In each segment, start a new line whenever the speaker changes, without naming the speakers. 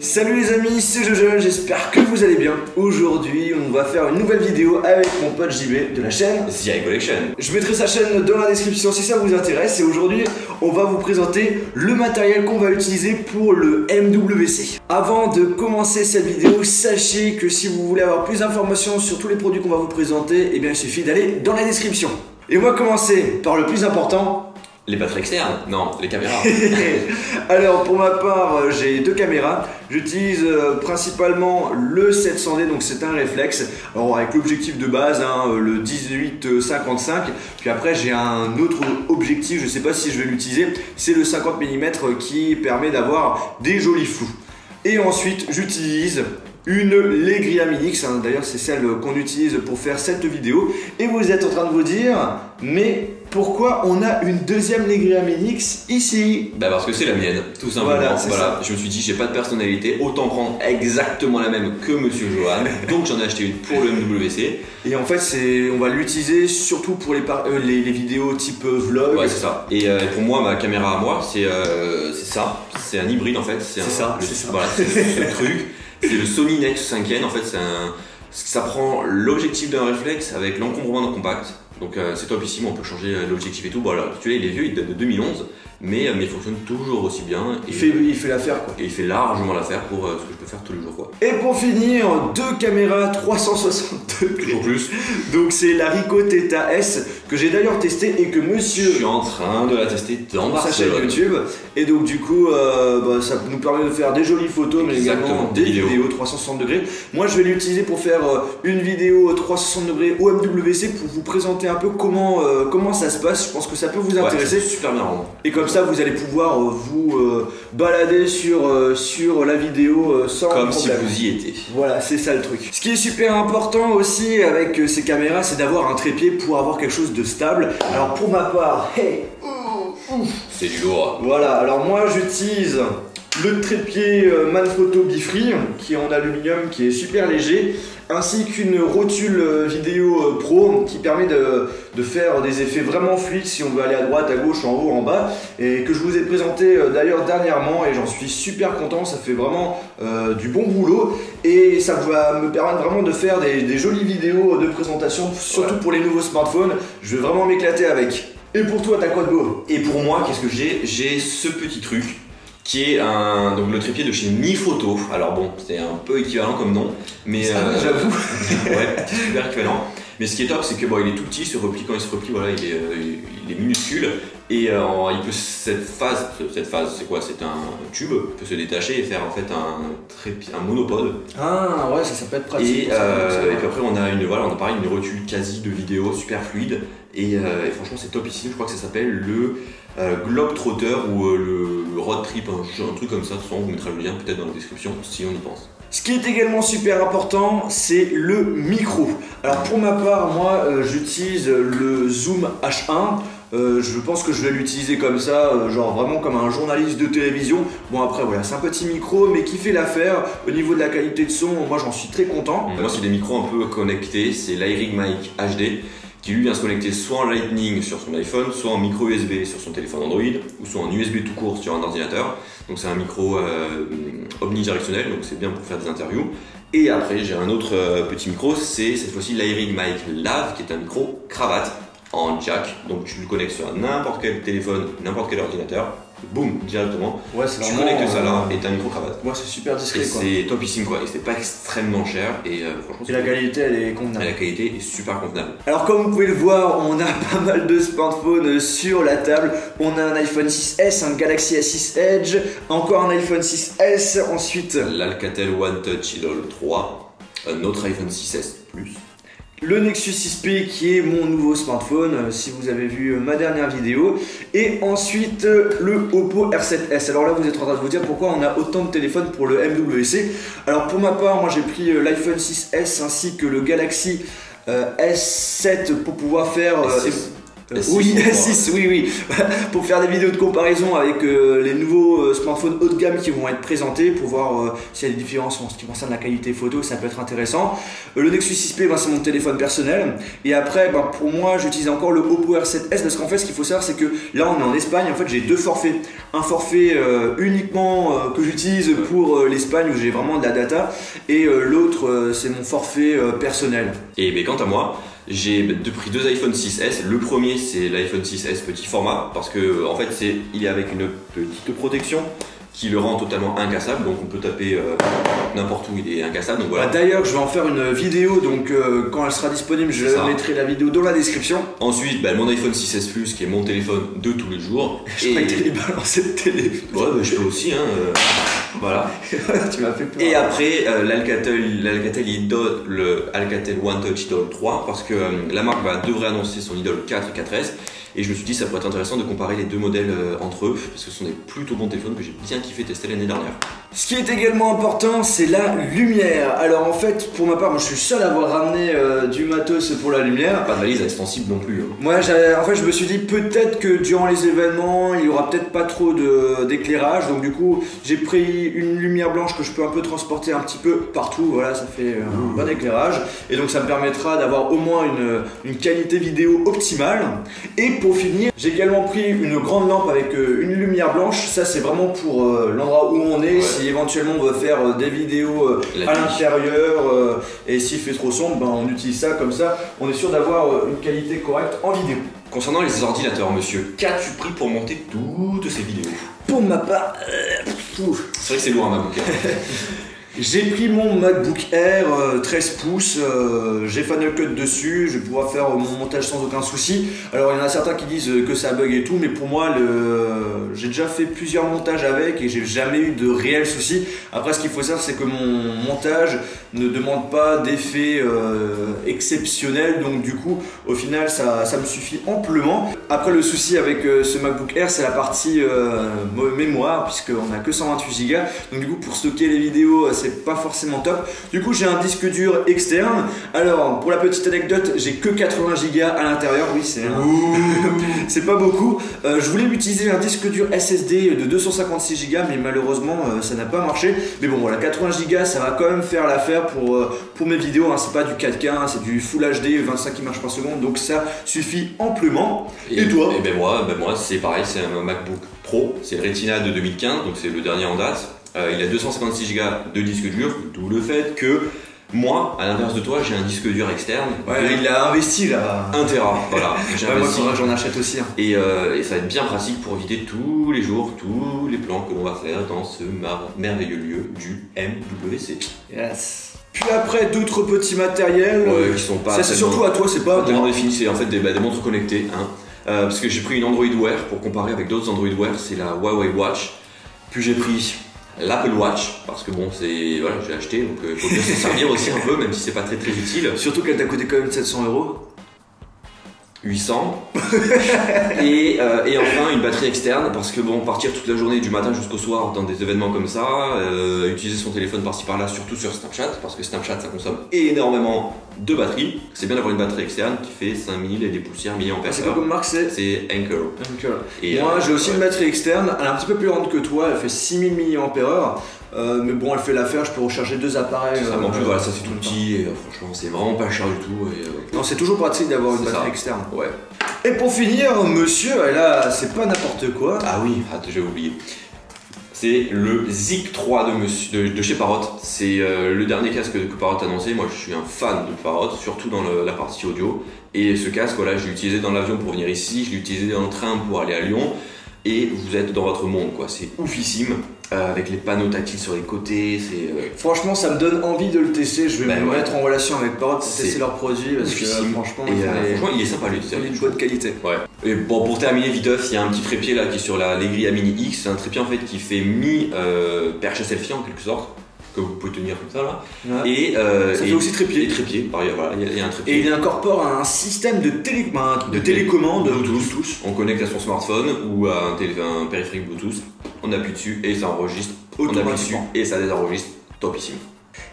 Salut les amis, c'est Jojo, j'espère que vous allez bien. Aujourd'hui, on va faire une nouvelle vidéo avec mon pote JB de la chaîne
The Eye Collection.
Je mettrai sa chaîne dans la description si ça vous intéresse. Et aujourd'hui, on va vous présenter le matériel qu'on va utiliser pour le MWC. Avant de commencer cette vidéo, sachez que si vous voulez avoir plus d'informations sur tous les produits qu'on va vous présenter, eh bien il suffit d'aller dans la description. Et on va commencer par le plus important.
Les batteries externes? Non, les caméras.
Alors pour ma part, j'ai deux caméras. J'utilise principalement le 700D, donc c'est un réflexe. Alors avec l'objectif de base, le 18-55. Puis après j'ai un autre objectif, je sais pas si je vais l'utiliser. C'est le 50 mm qui permet d'avoir des jolis flous. Et ensuite j'utilise une Legria Minix, d'ailleurs c'est celle qu'on utilise pour faire cette vidéo. Et vous êtes en train de vous dire, mais pourquoi on a une deuxième Legria Minix ici?
Bah parce que c'est la mienne, tout simplement. Voilà. Je me suis dit, j'ai pas de personnalité, autant prendre exactement la même que Monsieur Johan. Donc j'en ai acheté une pour le MWC.
Et en fait, on va l'utiliser surtout pour les vidéos type vlog.
Ouais, c'est ça. Et pour moi, ma caméra à moi, c'est ça. C'est un hybride en fait.
C'est ça.
Voilà, c'est ce truc. C'est le Sony Nex 5N. En fait, ça prend l'objectif d'un réflexe avec l'encombrement d'un compact. Donc c'est topissime, on peut changer l'objectif et tout. Bon, alors, tu vois, il est vieux, il date de 2011, mais il fonctionne toujours aussi bien. Et,
il fait l'affaire quoi.
Et il fait largement l'affaire pour ce que je peux faire tous les jours quoi.
Et pour finir, deux caméras 360 degrés.
Toujours plus.
Donc c'est la Ricoh Theta S que j'ai d'ailleurs testé et que monsieur...
Je suis en train de la tester dans
sa chaîne YouTube. Et donc du coup, ça nous permet de faire des jolies photos, mais également des vidéos 360 degrés. Moi je vais l'utiliser pour faire une vidéo 360 degrés au MWC pour vous présenter un peu comment ça se passe. Je pense que ça peut vous intéresser.
Ouais, super bien.
Et comme ça vous allez pouvoir vous balader sur la vidéo sans
comme
problème.
Si vous y étiez.
Voilà, c'est ça le truc. Ce qui est super important aussi avec ces caméras, c'est d'avoir un trépied pour avoir quelque chose de stable. Alors pour ma part,
c'est du lourd.
Voilà, alors moi j'utilise le trépied Manfrotto Bifree qui est en aluminium, qui est super léger, ainsi qu'une rotule vidéo pro qui permet de faire des effets vraiment fluides si on veut aller à droite, à gauche, en haut, en bas, et que je vous ai présenté d'ailleurs dernièrement, et j'en suis super content. Ça fait vraiment du bon boulot et ça va me permettre vraiment de faire des jolies vidéos de présentation, surtout pour les nouveaux smartphones. Je vais vraiment m'éclater avec. Et pour toi, t'as quoi de beau?
Et pour moi, qu'est-ce que j'ai? J'ai ce petit truc qui est donc le trépied de chez Miphoto. Alors bon, c'est un peu équivalent comme nom, mais
j'avoue.
Ouais, c'est super équivalent. Mais ce qui est top, c'est que bon, il est tout petit, se replie quand il se replie, voilà, il est minuscule. Et il peut cette phase, c'est quoi? C'est un tube, peut se détacher et faire en fait un monopode.
Ah ouais, ça peut être pratique.
Et puis après on a une rotule quasi de vidéo super fluide. Et franchement c'est top ici. Je crois que ça s'appelle le Globetrotter ou le Road Trip, un truc comme ça. De toute façon, on vous mettra le lien peut-être dans la description si on y pense.
Ce qui est également super important, c'est le micro. Alors pour ma part, moi j'utilise le Zoom H1. Je pense que je vais l'utiliser comme ça, genre vraiment comme un journaliste de télévision. Bon après voilà, c'est un petit micro mais qui fait l'affaire. Au niveau de la qualité de son, moi j'en suis très content.
Moi c'est des micros un peu connectés, c'est l'Irig Mic HD qui lui vient se connecter soit en Lightning sur son iPhone, soit en micro USB sur son téléphone Android, ou soit en USB tout court sur un ordinateur. Donc c'est un micro omnidirectionnel, donc c'est bien pour faire des interviews. Et après j'ai un autre petit micro, c'est cette fois-ci l'Irig Mic Lav qui est un micro cravate en jack, donc tu le connectes sur n'importe quel téléphone, n'importe quel ordinateur, boum, directement,
ouais,
tu connectes ça là et t'as un micro-cravate.
Ouais, c'est super discret
et c'est topissime quoi, et c'est pas extrêmement cher, et franchement
la qualité elle est convenable.
Et la qualité est super convenable.
Alors comme vous pouvez le voir, on a pas mal de smartphones sur la table. On a un iPhone 6S, un Galaxy S6 Edge, encore un iPhone 6S, ensuite
l'Alcatel One Touch Idol 3, un autre iPhone 6S Plus,
le Nexus 6P qui est mon nouveau smartphone, si vous avez vu ma dernière vidéo, et ensuite le Oppo R7S. Alors là vous êtes en train de vous dire pourquoi on a autant de téléphones pour le MWC. Alors pour ma part, moi j'ai pris l'iPhone 6S ainsi que le Galaxy S7 pour pouvoir faire Oui, S6, oui. Pour faire des vidéos de comparaison avec les nouveaux smartphones haut de gamme qui vont être présentés, pour voir s'il y a des différences en ce qui concerne la qualité photo, ça peut être intéressant. Le Nexus 6P, c'est mon téléphone personnel. Et après, pour moi, j'utilise encore le Oppo R7S, parce qu'en fait, ce qu'il faut savoir, c'est que là, on est en Espagne. En fait, j'ai deux forfaits. Un forfait uniquement que j'utilise pour l'Espagne, où j'ai vraiment de la data, et l'autre, c'est mon forfait personnel.
Et quant à moi, j'ai pris deux iPhone 6S. Le premier, c'est l'iPhone 6S petit format, parce que en fait il est avec une petite protection qui le rend totalement incassable, donc on peut taper n'importe où, il est incassable. Donc voilà.
D'ailleurs, je vais en faire une vidéo, donc quand elle sera disponible, je mettrai la vidéo dans la description.
Ensuite, mon iPhone 6S Plus, qui est mon téléphone de tous les jours.
Je crois que tu allais balancer le téléphone.
Ouais, je peux aussi, voilà.
Tu m'as fait peur.
Et après, l'Alcatel Idol, le Alcatel One Touch Idol 3, parce que la marque devrait annoncer son Idol 4 et 4S. Et je me suis dit ça pourrait être intéressant de comparer les deux modèles entre eux, parce que ce sont des plutôt bons téléphones que j'ai bien kiffé tester l'année dernière.
Ce qui est également important, c'est la lumière. Alors en fait, pour ma part, moi je suis seul à avoir ramené du matos pour la lumière.
Pas de valise extensible non plus.
Moi, en fait, je me suis dit peut-être que durant les événements, il y aura peut-être pas trop d'éclairage. Donc du coup, j'ai pris une lumière blanche que je peux un peu transporter un petit peu partout. Voilà, ça fait un bon éclairage. Et donc ça me permettra d'avoir au moins une qualité vidéo optimale. Et pour finir, j'ai également pris une grande lampe avec une lumière blanche. Ça, c'est vraiment pour l'endroit où on est. Ouais. Si éventuellement on veut faire des vidéos à l'intérieur et s'il fait trop sombre, on utilise ça. Comme ça, on est sûr d'avoir une qualité correcte en vidéo.
Concernant les ordinateurs, monsieur, qu'as-tu pris pour monter toutes ces vidéos?
Pour ma part,
c'est vrai que c'est lourd un MacBook.
J'ai pris mon MacBook Air 13 pouces, j'ai Final Cut dessus, je vais pouvoir faire mon montage sans aucun souci. Alors il y en a certains qui disent que ça bug et tout, mais pour moi j'ai déjà fait plusieurs montages avec et j'ai jamais eu de réels soucis. Après, ce qu'il faut savoir, c'est que mon montage ne demande pas d'effet exceptionnel, donc du coup au final ça me suffit amplement. Après, le souci avec ce MacBook Air, c'est la partie mémoire, puisqu'on a que 128 Go, donc du coup pour stocker les vidéos c'est pas forcément top. Du coup, j'ai un disque dur externe. Alors, pour la petite anecdote, j'ai que 80 Go à l'intérieur. Oui, c'est pas beaucoup. Je voulais utiliser un disque dur SSD de 256 Go, mais malheureusement, ça n'a pas marché. Mais bon, voilà, 80 Go, ça va quand même faire l'affaire pour mes vidéos. C'est pas du 4K, c'est du Full HD, 25 images par seconde, donc ça suffit amplement. Et toi?
Moi, c'est pareil, c'est un MacBook Pro. C'est le Retina de 2015, donc c'est le dernier en date. Il a 256 Go de disque dur, d'où le fait que moi, à l'inverse de toi, j'ai un disque dur externe.
Ouais, il a investi là.
1 Tera, voilà.
Moi, j'en achète aussi.
Et ça va être bien pratique pour éviter tous les jours, tous les plans que l'on va faire dans ce merveilleux lieu du MWC.
Yes. Puis après, d'autres petits matériels
qui sont pas.
Ça, c'est surtout à toi, c'est pas
tellement défini, c'est en fait des montres connectées. Parce que j'ai pris une Android Wear pour comparer avec d'autres Android Wear, c'est la Huawei Watch. Puis j'ai pris l'Apple Watch, parce que j'ai acheté, donc il faut bien s'en servir aussi un peu, même si c'est pas très utile.
Surtout qu'elle t'a coûté quand même 700 €.
800. et enfin une batterie externe, parce que partir toute la journée du matin jusqu'au soir dans des événements comme ça, utiliser son téléphone par-ci par-là, surtout sur Snapchat, parce que Snapchat ça consomme énormément de batterie. C'est bien d'avoir une batterie externe qui fait 5000 et des poussières mAh.
C'est quoi comme marque?
C'est Anker.
Et moi j'ai aussi une batterie externe, elle est un petit peu plus grande que toi, elle fait 6000 mAh. Mais bon, elle fait l'affaire, je peux recharger deux appareils.
En plus, voilà, ça c'est tout petit et franchement, c'est vraiment pas cher du tout.
Non, c'est toujours pratique d'avoir une batterie externe.
Ouais.
Et pour finir, monsieur, là, c'est pas n'importe quoi.
Ah oui, j'ai oublié. C'est le Zik 3 de chez Parrot. C'est le dernier casque que Parrot a annoncé. Moi, je suis un fan de Parrot, surtout dans la partie audio. Et ce casque, voilà, je l'ai utilisé dans l'avion pour venir ici, je l'ai utilisé dans le train pour aller à Lyon. Et vous êtes dans votre monde, quoi. C'est oufissime. Avec les panneaux tactiles sur les côtés,
franchement, ça me donne envie de le tester. Je vais me mettre en relation avec Parrot pour tester leurs produits, parce que franchement,
il est sympa, lui.
Il est de bonne qualité.
Ouais. Et pour terminer viteuf, il y a un petit trépied là qui est sur l'Egria Mini X. C'est un trépied en fait qui fait perche à selfie en quelque sorte, que vous pouvez tenir comme ça là.
Ouais. Et ça fait aussi trépied.
Voilà, il y a un trépied.
Et il incorpore un système de télécommande Bluetooth.
On connecte à son smartphone ou à un périphérique Bluetooth. On appuie dessus et ça enregistre. On appuie dessus et ça désenregistre. Topissime.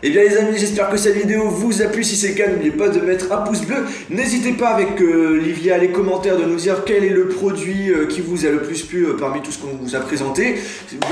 Et bien les amis, j'espère que cette vidéo vous a plu. Si c'est le cas, n'oubliez pas de mettre un pouce bleu. N'hésitez pas avec Livia les commentaires de nous dire quel est le produit qui vous a le plus plu parmi tout ce qu'on vous a présenté.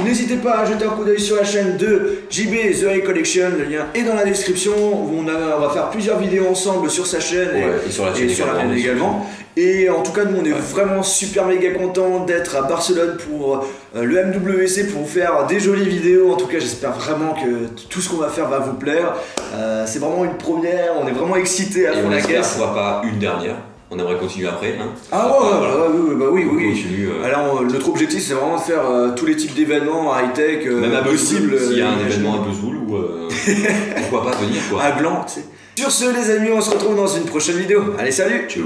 N'hésitez pas à jeter un coup d'œil sur la chaîne de JB The Ray Collection, le lien est dans la description. On va faire plusieurs vidéos ensemble sur sa chaîne
et sur la chaîne
également. Et en tout cas, nous on est vraiment super méga contents d'être à Barcelone pour le MWC, pour vous faire des jolies vidéos. En tout cas, j'espère vraiment que tout ce qu'on va faire va vous plaire. C'est vraiment une première, on est vraiment excités à faire la caisse.
Et on espère pas une dernière. On aimerait continuer après. Hein.
Ah ouais, oui.
Continue,
Alors, notre objectif, c'est vraiment de faire tous les types d'événements high-tech
même
possibles.
S'il y a un événement un peu zoul ou pourquoi pas venir quoi.
À Gland, tu sais. Sur ce, les amis, on se retrouve dans une prochaine vidéo. Allez, salut.
Ciao.